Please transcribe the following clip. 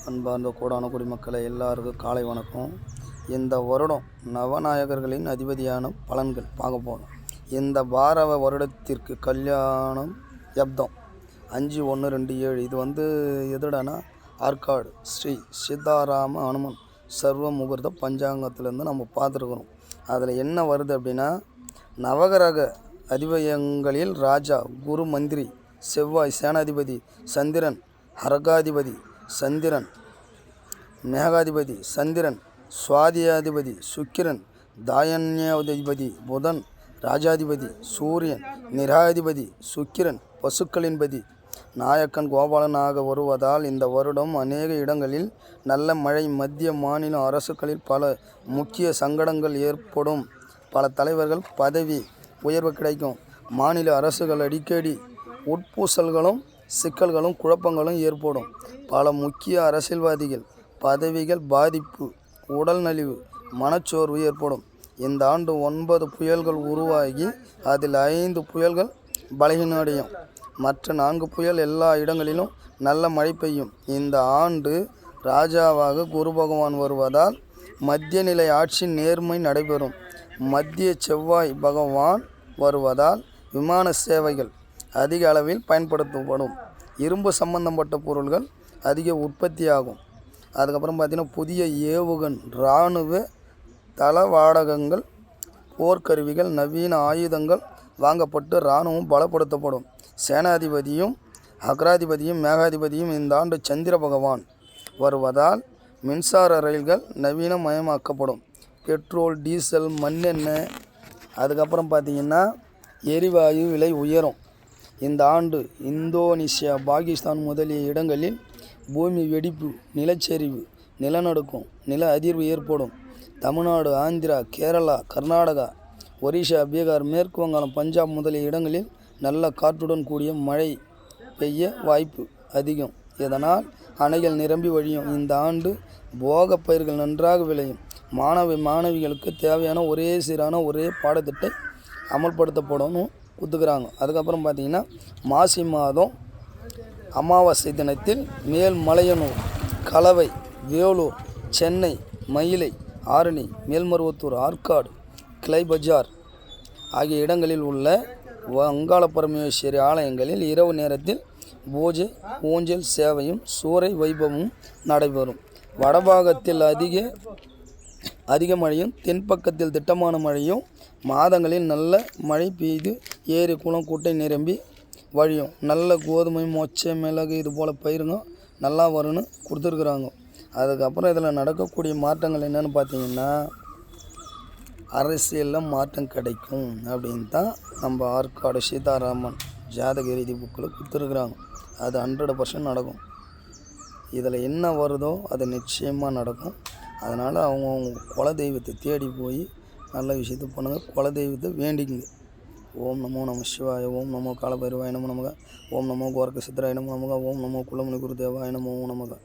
அன்பார்ந்த கோடான குடிமக்களை எல்லாருக்கும் காலை வணக்கம். இந்த வருடம் நவநாயகர்களின் அதிபதியான பலன்கள் பார்க்க போகிறோம். இந்த பாரவ வருடத்திற்கு கல்யாணம் யப்தம் 5/1/27 இது எதுடானா ஆற்காடு ஸ்ரீ சீதாராம அனுமன் சர்வ முகூர்த்த பஞ்சாங்கத்திலேருந்து நம்ம பார்த்துருக்குறோம். அதில் என்ன வருது அப்படின்னா, நவகிரக அதிபயங்களில் ராஜா குரு மந்திரி செவ்வாய் சேனாதிபதி சந்திரன் ஹரகாதிபதி சந்திரன் மேகாதிபதி சந்திரன் சுவாதியாதிபதி சுக்கிரன் தாயன்யாதிபதி புதன் ராஜாதிபதி சூரியன் நிராதிபதி சுக்கிரன் பசுக்களின்பதி நாயக்கன் கோபாலனாக வருவதால் இந்த வருடம் அநேக இடங்களில் நல்ல மழை, மத்திய மாநில அரசுகளில் பல முக்கிய சங்கடங்கள் ஏற்படும். பல தலைவர்கள் பதவி உயர்வு கிடைக்கும். மாநில அரசுகள் அடிக்கடி உட்பூசல்களும் சிக்கல்களும் குழப்பங்களும் ஏற்படும். பல முக்கிய அரசியல்வாதிகள் பதவிகள் பாதிப்பு, உடல் நலிவு, மனச்சோர்வு ஏற்படும். இந்த ஆண்டு 9 புயல்கள் உருவாகி அதில் 5 புயல்கள் பலகீனடையும். மற்ற 4 புயல் எல்லா இடங்களிலும் நல்ல மழை பெய்யும். இந்த ஆண்டு ராஜாவாக குரு பகவான் வருவதால் மத்திய நிலை ஆட்சி நேர்மை நடைபெறும். மத்திய செவ்வாய் பகவான் வருவதால் விமான சேவைகள் அதிக அளவில் பயன்படுத்தப்படும். இரும்பு சம்பந்தப்பட்ட பொருள்கள் அதிக உற்பத்தியாகும். அதுக்கப்புறம் பார்த்திங்கன்னா, புதிய ஏவுகண், இராணுவ தளவாடகங்கள், போர்க்கருவிகள், நவீன ஆயுதங்கள் வாங்கப்பட்டு இராணுவம் பலப்படுத்தப்படும். சேனாதிபதியும் அக்ராதிபதியும் மேகாதிபதியும் இந்த ஆண்டு சந்திர பகவான் வருவதால் மின்சார ரயில்கள் நவீனமயமாக்கப்படும். பெட்ரோல், டீசல், மண்ணெண்ணெய், அதுக்கப்புறம் பார்த்திங்கன்னா எரிவாயு விலை உயரும். இந்த ஆண்டு இந்தோனேசியா, பாகிஸ்தான் முதலிய இடங்களில் பூமி வெடிப்பு, நிலச்சரிவு, நிலநடுக்கம், நில அதிர்வு ஏற்படும். தமிழ்நாடு, ஆந்திரா, கேரளா, கர்நாடகா, ஒரிசா, பீகார், மேற்கு வங்காளம், பஞ்சாப் முதலிய இடங்களில் நல்ல காற்றுடன் கூடிய மழை பெய்ய வாய்ப்பு அதிகம். இதனால் அணைகள் நிரம்பி வழியும். இந்த ஆண்டு போக பயிர்கள் நன்றாக விளையும். மாணவிகளுக்கு தேவையான ஒரே சீரான ஒரே பாடத்திட்டத்தை அமல்படுத்தப்படணும் ஒத்துக்கிறாங்க. அதுக்கப்புறம் பார்த்திங்கன்னா, மாசி மாதம் அமாவாசை தினத்தில் மேல்மலையனூர், கலவை, வேலூர், சென்னை, மயிலை, ஆரணி, மேல்மருவத்தூர், ஆற்காடு, கிளை பஜார் ஆகிய இடங்களில் உள்ள அங்காள பரமேஸ்வரி ஆலயங்களில் இரவு நேரத்தில் பூஜை, ஊஞ்சல் சேவையும் சூறை வைபவமும் நடைபெறும். வடபாகத்தில் அதிக மழையும், தென்பக்கத்தில் திட்டமான மழையும், மாதங்களில் நல்ல மழை பெய்து ஏரி, குளம், குட்டை நிரம்பி வழியும். நல்ல கோதுமை, மொச்சை, மிளகு இது போல் பயிருங்க நல்லா வரும்னு கொடுத்துருக்குறாங்க. அதுக்கப்புறம் இதில் நடக்கக்கூடிய மாற்றங்கள் என்னென்னு பார்த்தீங்கன்னா, அரசியலில் மாற்றம் கிடைக்கும் அப்படின்னு தான் நம்ம ஆற்காடு சீதாராமன் ஜாதக ரீதி புக்கில் கொடுத்துருக்குறாங்க. அது 100% நடக்கும். இதில் என்ன வருதோ அது நிச்சயமாக நடக்கும். அதனால் அவங்க குலதெய்வத்தை தேடி போய் நல்ல விஷயத்தை பண்ணுங்கள். குலதெய்வத்தை வேண்டிக்குங்க. ஓம் நமோ நம சிவாய, ஓம் நமோ காலபைரவாய நமோ நமக, ஓம் நமோ கோரக்க சித்தராய நமோ நமக, ஓம் நமோ குலமுனி குருதேவாய நமோ நமக.